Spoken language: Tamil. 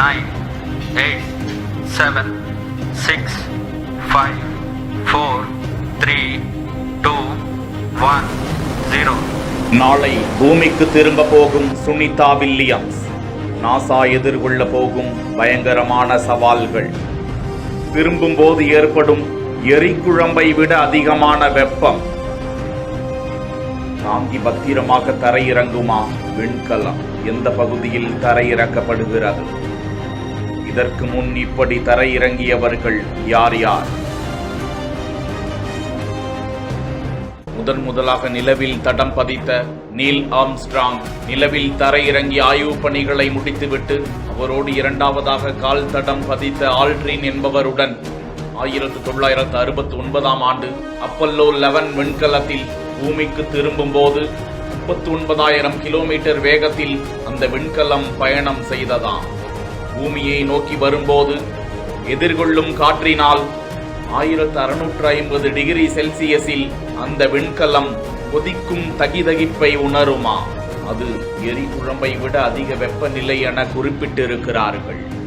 9, 8, 7, 6, 5, 4, 3, 2, 1, 0. நாளை பூமிக்கு திரும்ப போகும் சுனிதா வில்லியம்ஸ். நாசா எதிர்கொள்ள போகும் பயங்கரமான சவால்கள். திரும்பும் போது ஏற்படும் எரிக்குழம்பை விட அதிகமான வெப்பம். தாங்கி பத்திரமாக தரையிறங்குமா விண்கலம்? எந்த பகுதியில் தரையிறக்கப்படுகிறது? இதற்கு முன் இப்படி தரையிறங்கியவர்கள் யார் யார்? முதலாக நிலவில் தடம் பதித்த நீல் ஆம்ஸ்ட்ராங் நிலவில் தரையிறங்கி ஆய்வு பணிகளை முடித்துவிட்டு அவரோடு இரண்டாவதாக கால் தடம் பதித்த ஆல்ட்ரின் என்பவருடன் 1969ஆம் ஆண்டு அப்பல்லோ 11 விண்கலத்தில் பூமிக்கு திரும்பும் போது 39,000 கிலோமீட்டர் வேகத்தில் அந்த விண்கலம் பயணம் செய்ததாம். பூமியை நோக்கி வரும்போது எதிர்கொள்ளும் காற்றினால் 1650 டிகிரி செல்சியஸில் அந்த விண்கலம் கொதிக்கும் தகிதகிப்பை உணருமா? அது எரிகுழம்பை விட அதிக வெப்பநிலை என குறிப்பிட்டிருக்கிறார்கள்.